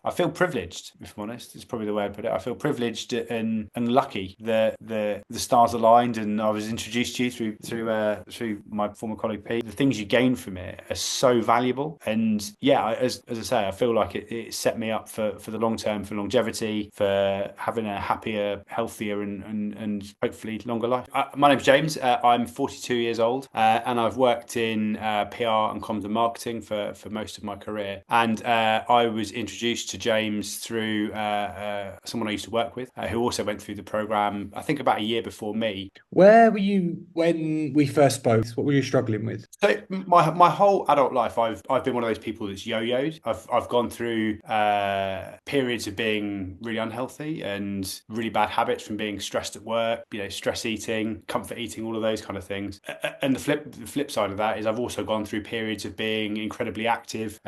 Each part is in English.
I feel privileged, if I'm honest. It's probably the way I put it. I feel privileged and lucky that the stars aligned, and I was introduced to you through my former colleague Pete. The things you gain from it are so valuable, and yeah, as I say, I feel like it set me up for the long term, for longevity, for having a happier, healthier, and hopefully longer life. My name's James. I'm 42 years old, and I've worked in PR and comms and marketing for most of my career. And I was introduced to James through someone I used to work with, who also went through the program, I think about a year before me. Where were you when we first spoke? What were you struggling with? So my whole adult life, I've been one of those people that's yo-yoed. I've gone through periods of being really unhealthy and really bad habits, from being stressed at work, stress eating, comfort eating, all of those kind of things. And the flip side of that is I've also gone through periods of being incredibly active,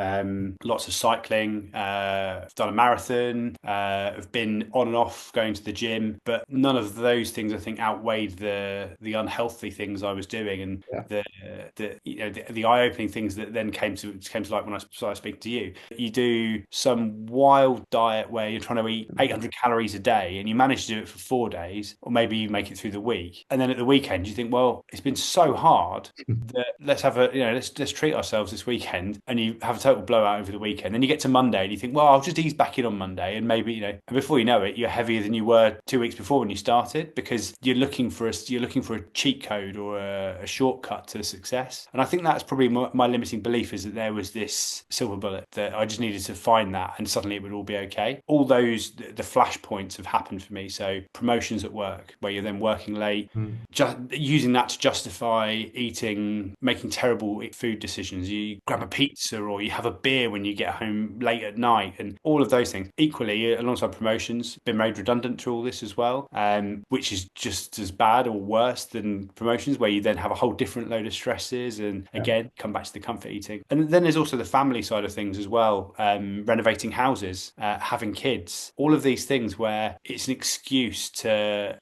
lots of cycling, I've done a marathon, I've been on and off going to the gym, but none of those things I think outweighed the unhealthy things I was doing, and Yeah. the eye-opening things that then came to light when I started speaking to you. You do some wild diet where you're trying to eat 800 calories a day, and you manage to do it for 4 days, or maybe you make it through the week, and then at the weekend you think, well, it's been so hard that let's have a let's treat ourselves this weekend, and you have a total blowout over the weekend. Then you get to Monday and you think, well, I'll just ease back in on Monday, and maybe and before you know it, you're heavier than you were 2 weeks before when you started, because you're looking for a cheat code or a shortcut to success. And I think that's probably my limiting belief, is that there was this silver bullet that I just needed to find that, and suddenly it would all be okay. All those the flashpoints have happened for me. So promotions at work, where you're then working late, Mm. just using that to justify eating, making terrible food decisions. You grab a pizza or you have a beer when you get home late at night, and all of those things. Equally, alongside promotions, been made redundant through all this as well, which is just as bad or worse than promotions, where you then have a whole different load of stresses, and Yeah. again, come back to the comfort eating. And then there's also the family side of things as well, renovating houses, having kids, all of these things where it's an excuse to,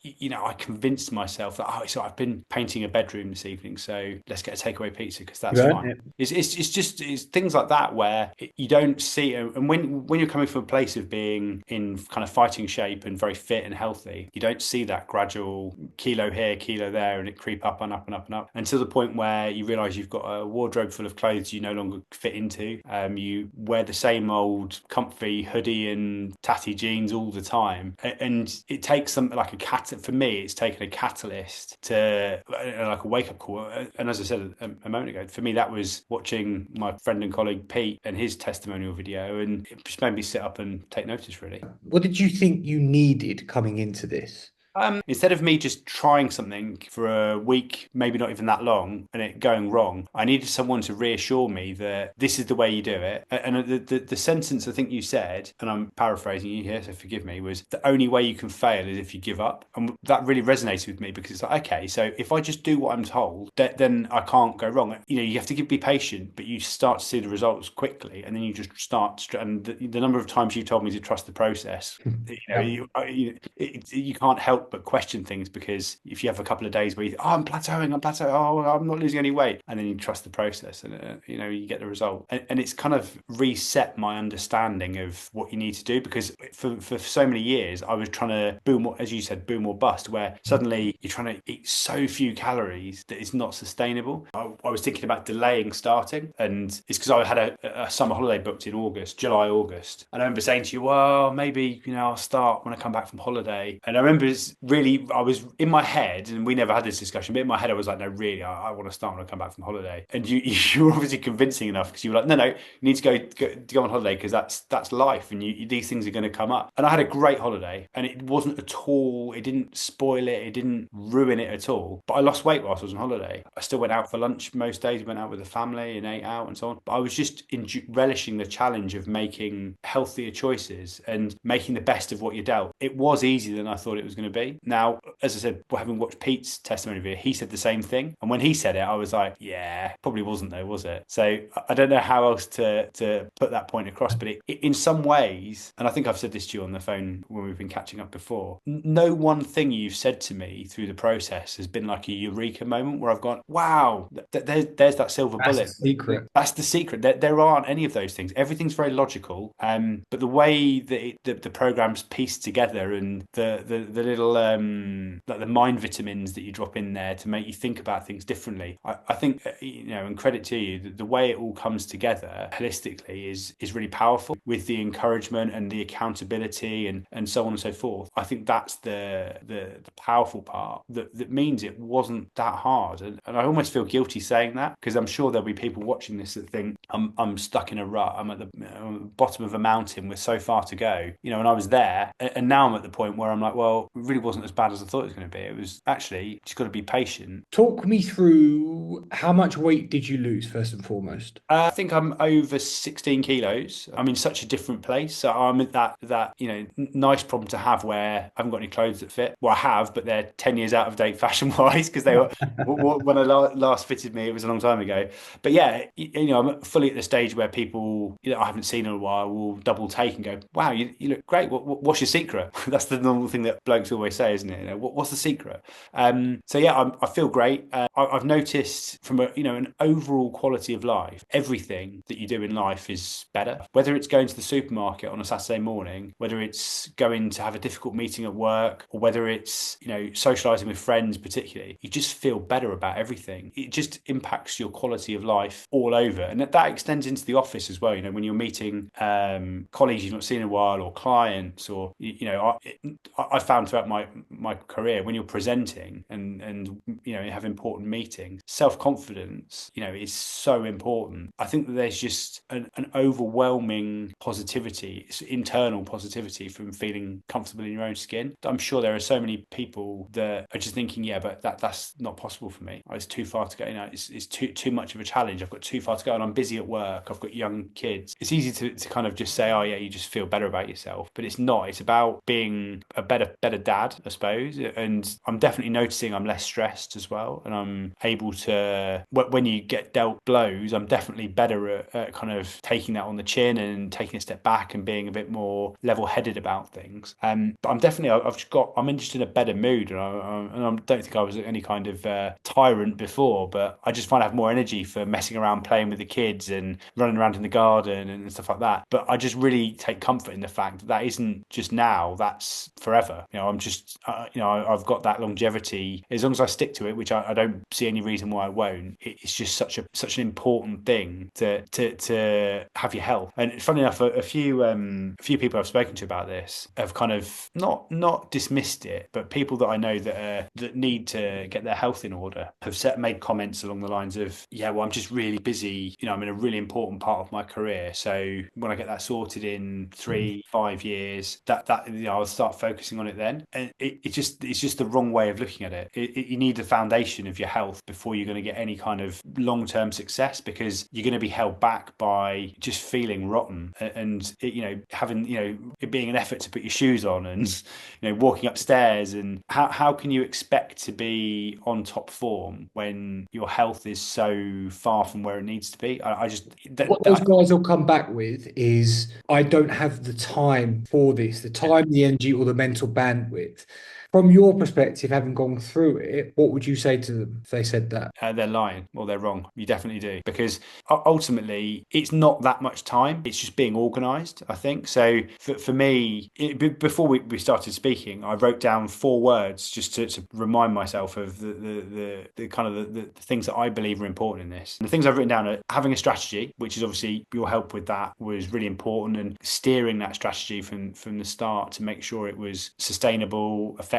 I convinced myself that, so I've been painting a bedroom this evening, so let's get a takeaway pizza because You that's earned fine. it. It's things like that where you don't see, and when you're coming from a place of being in kind of fighting shape and very fit and healthy, you don't see that gradual kilo here, kilo there, and it creep up and up and up and up until the point where you realize you've got a wardrobe full of clothes you no longer fit into. You wear the same old comfy hoodie and tatty jeans all the time, and it takes something like a cat. For me, it's taken a catalyst to like a wake up call. And as I said a moment ago, for me that was watching my friend and colleague Pete and his testimonial video, and it just made me sit up and take notice, really. What did you think you needed coming into this? Instead of me just trying something for a week, maybe not even that long, and it going wrong, I needed someone to reassure me that this is the way you do it. And the sentence I think you said, and I'm paraphrasing you here, so forgive me, was the only way you can fail is if you give up. And that really resonated with me, because it's like, okay, so if I just do what I'm told, then I can't go wrong. You have to be patient, but you start to see the results quickly, and then you just start. And the number of times you told me to trust the process, Yeah. you can't help but question things, because if you have a couple of days where you think, oh, I'm plateauing, oh, I'm not losing any weight, and then you trust the process, and you get the result, and it's kind of reset my understanding of what you need to do, because for so many years I was trying to boom, as you said, boom or bust, where suddenly you're trying to eat so few calories that it's not sustainable. I was thinking about delaying starting, and it's because I had a summer holiday booked in July, August, and I remember saying to you, well, maybe I'll start when I come back from holiday. And I remember really, I was in my head, and we never had this discussion, but in my head I was like, no, really, I want to start when I come back from holiday. And you were obviously convincing enough, because you were like, no, you need to go on holiday, because that's life, and these things are going to come up. And I had a great holiday, and it wasn't at all, it didn't spoil it, it didn't ruin it at all. But I lost weight whilst I was on holiday. I still went out for lunch most days, went out with the family and ate out and so on. But I was just relishing the challenge of making healthier choices and making the best of what you're dealt. It was easier than I thought it was going to be. Now, as I said, having watched Pete's testimony video, he said the same thing. And when he said it, I was like, yeah, probably wasn't though, was it? So I don't know how else to put that point across, but in some ways, and I think I've said this to you on the phone when we've been catching up before, no one thing you've said to me through the process has been like a eureka moment where I've gone, wow, there's that silver That's the bullet. secret. That's the secret. There aren't any of those things. Everything's very logical. But the way that the program's pieced together and the little like the mind vitamins that you drop in there to make you think about things differently, I think and credit to you, the way it all comes together holistically is really powerful with the encouragement and the accountability and so on and so forth. I think that's the powerful part that means it wasn't that hard. And I almost feel guilty saying that because I'm sure there'll be people watching this that think I'm stuck in a rut. I'm at the bottom of a mountain with so far to go. And I was there, and now I'm at the point where I'm like, well, it really wasn't as bad as I thought it was going to be. It was actually just got to be patient. Talk me through how much weight did you lose first and foremost? I think I'm over 16 kilos. I'm in such a different place. So I'm at that nice problem to have where I haven't got any clothes that fit. Well, I have, but they're 10 years out of date fashion wise because they were when I last fitted me, it was a long time ago. But yeah, I'm fully at the stage where people I haven't seen in a while will double take and go, wow, you look great. What's your secret? That's the normal thing that blokes always say, isn't it? What's the secret? So yeah, I feel great. I've noticed from an overall quality of life, everything that you do in life is better. Whether it's going to the supermarket on a Saturday morning, whether it's going to have a difficult meeting at work, or whether it's socializing with friends, particularly, you just feel better about everything. It just impacts your quality of life all over, and that extends into the office as well. When you're meeting colleagues you've not seen in a while, or clients, or I found throughout my career, when you're presenting and you have important meetings, self-confidence is so important. I think that there's just an overwhelming positivity, internal positivity from feeling comfortable in your own skin. I'm sure there are so many people that are just thinking, yeah, but that's not possible for me. It's too far to go. It's too much of a challenge. I've got too far to go, and I'm busy at work. I've got young kids. It's easy to kind of just say, oh yeah, you just feel better about yourself, but it's not. It's about being a better dad, I suppose. And I'm definitely noticing I'm less stressed as well, and I'm able to, when you get dealt blows, I'm definitely better at kind of taking that on the chin and taking a step back and being a bit more level-headed about things. But I'm just in a better mood, and I don't think I was any kind of tyrant before, but I just find I have more energy for messing around, playing with the kids and running around in the garden and stuff like that. But I just really take comfort in the fact that isn't just now, that's forever. I'm just I've got that longevity. As long as I stick to it, which I don't see any reason why I won't, it's just such an important thing to have your health. And funny enough, a few people I've spoken to about this have kind of not dismissed it, but people that I know that need to get their health in order have made comments along the lines of, yeah, well, I'm just really busy. I'm in a really important part of my career, so when I get that sorted in 3-5 years, that I'll start focusing on it then. And it's just the wrong way of looking at it. You need the foundation of your health before you're going to get any kind of long-term success, because you're going to be held back by just feeling rotten and having it being an effort to put your shoes on and walking upstairs. And how can you expect to be on top form when your health is so far from where it needs to be? What those guys will come back with is, I don't have the time for this, the time, the energy, or the mental bandwidth. From your perspective, having gone through it, what would you say to them if they said that? They're lying, or they're wrong. You definitely do, because ultimately it's not that much time. It's just being organised, I think. So for me, before we started speaking, I wrote down 4 words just to remind myself of the kind of the things that I believe are important in this. And the things I've written down are having a strategy, which is obviously your help with that was really important, and steering that strategy from the start to make sure it was sustainable, effective,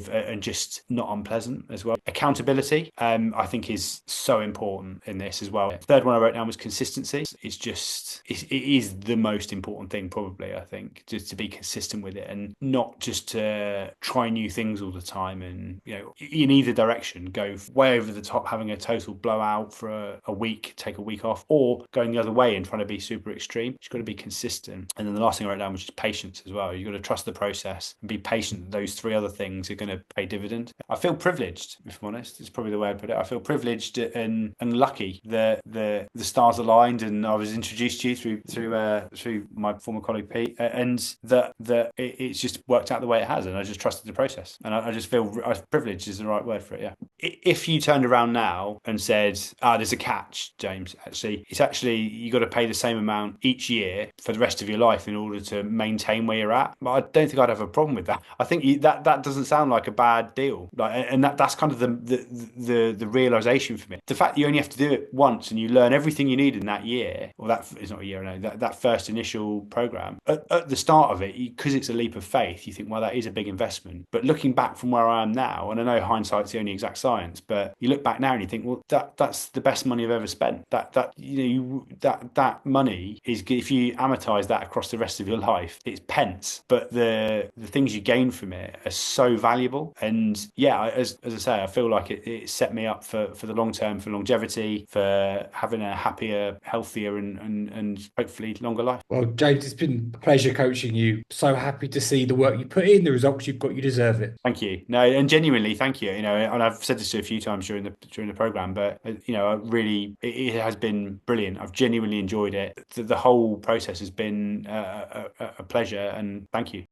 and just not unpleasant as well. Accountability, I think, is so important in this as well. Third one I wrote down was consistency. It is the most important thing, probably, I think, just to be consistent with it and not just to try new things all the time. And in either direction, go way over the top, having a total blowout for a week, take a week off, or going the other way and trying to be super extreme. You've got to be consistent. And then the last thing I wrote down was just patience as well. You've got to trust the process and be patient. Those 3 other things things are going to pay dividend. I feel privileged, if I'm honest. It's probably the way I put it. I feel privileged and lucky that the stars aligned, and I was introduced to you through my former colleague Pete, and that it's just worked out the way it has, and I just trusted the process, and I just feel privileged is the right word for it. Yeah. If you turned around now and said, there's a catch, James. Actually, it's actually you got to pay the same amount each year for the rest of your life in order to maintain where you're at. But I don't think I'd have a problem with that. I think that doesn't sound like a bad deal. And that's kind of the realization for me. The fact that you only have to do it once and you learn everything you need in that year, or that is not a year, no, that first initial program at the start of it, because it's a leap of faith. You think, well, that is a big investment. But looking back from where I am now, and I know hindsight's the only exact science, but you look back now and you think, well, that's the best money I've ever spent. That money is, if you amortize that across the rest of your life, it's pence, but the things you gain from it are so valuable. And yeah, as I say, I feel like it set me up for the long term, for longevity, for having a happier, healthier, and hopefully longer life. Well, James, it's been a pleasure coaching you. So happy to see the work you put in, the results you've got. You deserve it. Thank you. No, and genuinely, thank you. And I've said this to you a few times during the program, but it has been brilliant. I've genuinely enjoyed it. The whole process has been a pleasure, and thank you.